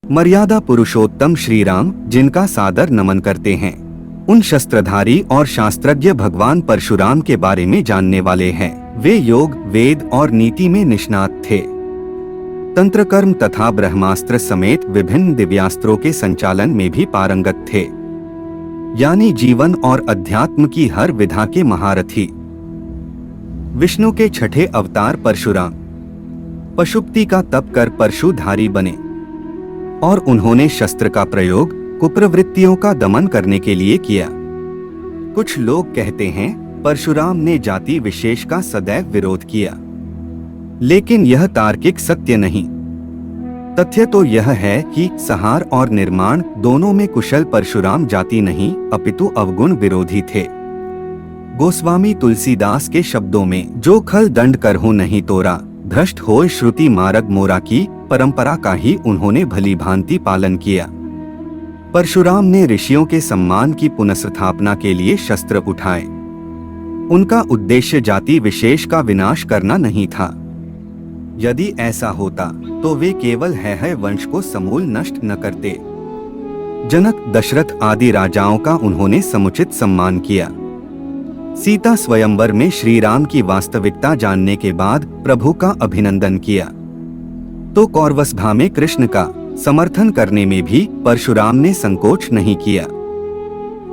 मर्यादा पुरुषोत्तम श्री राम, जिनका सादर नमन करते हैं, उन शस्त्रधारी और शास्त्रज्ञ भगवान परशुराम के बारे में जानने वाले हैं। वे योग, वेद और नीति में निष्णात थे। तंत्र कर्म तथा ब्रह्मास्त्र समेत विभिन्न दिव्यास्त्रों के संचालन में भी पारंगत थे, यानी जीवन और अध्यात्म की हर विधा के महारथी। विष्णु के छठे अवतार परशुराम पशुपति का तप कर परशुधारी बने और उन्होंने शस्त्र का प्रयोग कुप्रवृत्तियों का दमन करने के लिए किया। कुछ लोग कहते हैं परशुराम ने जाति विशेष का सदैव विरोध किया, लेकिन यह तार्किक सत्य नहीं। तथ्य तो यह है कि संहार और निर्माण दोनों में कुशल परशुराम जाति नहीं अपितु अवगुण विरोधी थे। गोस्वामी तुलसीदास के शब्दों में, जो खल दंड करहु नहीं तोरा, भ्रष्ट होय श्रुति मार्ग मोरा की परंपरा का ही उन्होंने भली भांति पालन किया। परशुराम ने ऋषियों के सम्मान की पुनर्स्थापना के लिए शस्त्र उठाए। उनका उद्देश्य जाति विशेष का विनाश करना नहीं था। यदि ऐसा होता तो वे केवल है वंश को समूल नष्ट न करते। जनक, दशरथ आदि राजाओं का उन्होंने समुचित सम्मान किया। सीता स्वयंवर में श्री राम की वास्तविकता जानने के बाद प्रभु का अभिनंदन किया, तो कौरवसभा में कृष्ण का समर्थन करने में भी परशुराम ने संकोच नहीं किया।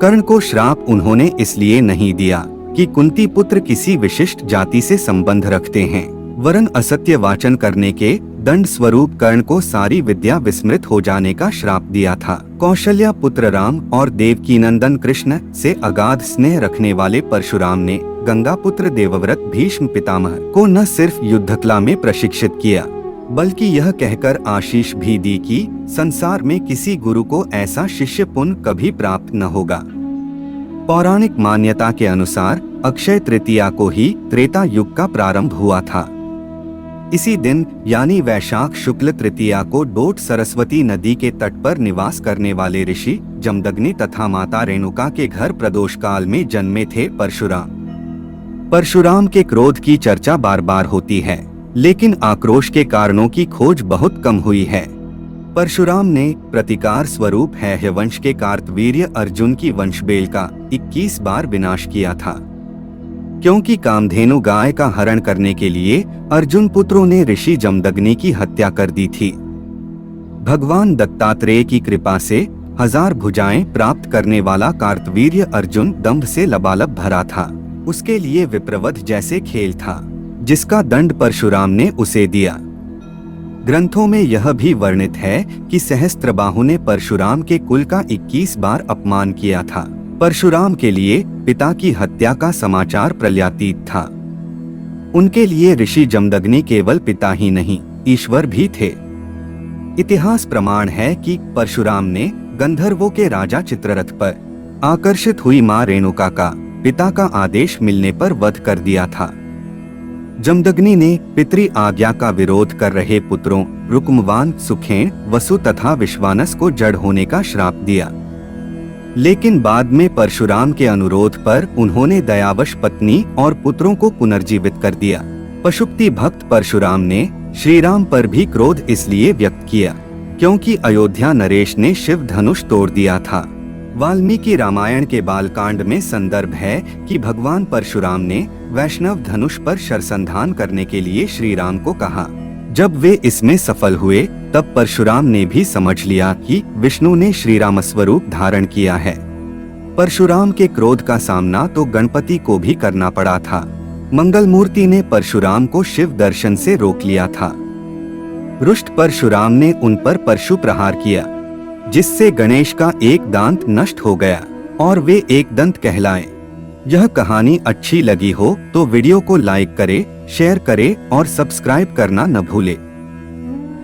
कर्ण को श्राप उन्होंने इसलिए नहीं दिया कि कुंती पुत्र किसी विशिष्ट जाति से संबंध रखते हैं, वरन असत्य वाचन करने के दंड स्वरूप कर्ण को सारी विद्या विस्मृत हो जाने का श्राप दिया था। कौशल्या पुत्र राम और देवकीनंदन कृष्ण से अगाध स्नेह रखने वाले परशुराम ने गंगा पुत्र देवव्रत भीष्म पितामह को न सिर्फ युद्धकला में प्रशिक्षित किया, बल्कि यह कहकर आशीष भी दी कि संसार में किसी गुरु को ऐसा शिष्य पुण्य कभी प्राप्त न होगा। पौराणिक मान्यता के अनुसार अक्षय तृतीया को ही त्रेता युग का प्रारंभ हुआ था। इसी दिन यानी वैशाख शुक्ल तृतीया को डोट सरस्वती नदी के तट पर निवास करने वाले ऋषि जमदग्नि तथा माता रेणुका के घर प्रदोष काल में जन्मे थे परशुराम। परशुराम के क्रोध की चर्चा बार बार होती है, लेकिन आक्रोश के कारणों की खोज बहुत कम हुई है। परशुराम ने प्रतिकार स्वरूप हैहयवंश के कार्तवीर्य अर्जुन की वंशबेल का 21 बार विनाश किया था, क्योंकि कामधेनु गाय का हरण करने के लिए अर्जुन पुत्रों ने ऋषि जमदग्नि की हत्या कर दी थी। भगवान दत्तात्रेय की कृपा से 1000 भुजाएं प्राप्त करने वाला कार्तवीर्य अर्जुन दंभ से लबालब भरा था। उसके लिए विप्रवध जैसे खेल था, जिसका दंड परशुराम ने उसे दिया। ग्रंथों में यह भी वर्णित है कि सहस्त्रबाहु ने परशुराम के कुल का 21 बार अपमान किया था। परशुराम के लिए पिता की हत्या का समाचार प्रलयातीत था। उनके लिए ऋषि जमदग्नि केवल पिता ही नहीं, ईश्वर भी थे। इतिहास प्रमाण है कि परशुराम ने गंधर्वों के राजा चित्ररथ पर आकर्षित हुई मां रेणुका का पिता का आदेश मिलने पर वध कर दिया था। जमदग्नि ने पितृ आज्ञा का विरोध कर रहे पुत्रों रुक्मवान, सुखेन, वसु तथा विश्वानस को जड़ होने का श्राप दिया, लेकिन बाद में परशुराम के अनुरोध पर उन्होंने दयावश पत्नी और पुत्रों को पुनर्जीवित कर दिया। पशुपति भक्त परशुराम ने श्री राम पर भी क्रोध इसलिए व्यक्त किया क्योंकि अयोध्या नरेश ने शिव धनुष तोड़ दिया था। वाल्मीकि रामायण के बालकांड में संदर्भ है कि भगवान परशुराम ने वैष्णव धनुष पर शरसंधान करने के लिए श्री राम को कहा। जब वे इसमें सफल हुए तब परशुराम ने भी समझ लिया कि विष्णु ने श्री राम स्वरूप धारण किया है। परशुराम के क्रोध का सामना तो गणपति को भी करना पड़ा था। मंगलमूर्ति ने परशुराम को शिव दर्शन से रोक लिया था। रुष्ट परशुराम ने उन पर परशु प्रहार किया, जिससे गणेश का एक दांत नष्ट हो गया और वे एक दंत कहलाए। यह कहानी अच्छी लगी हो तो वीडियो को लाइक करे, शेयर करे और सब्सक्राइब करना न भूले।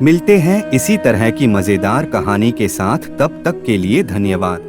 मिलते हैं इसी तरह की मजेदार कहानी के साथ, तब तक के लिए धन्यवाद।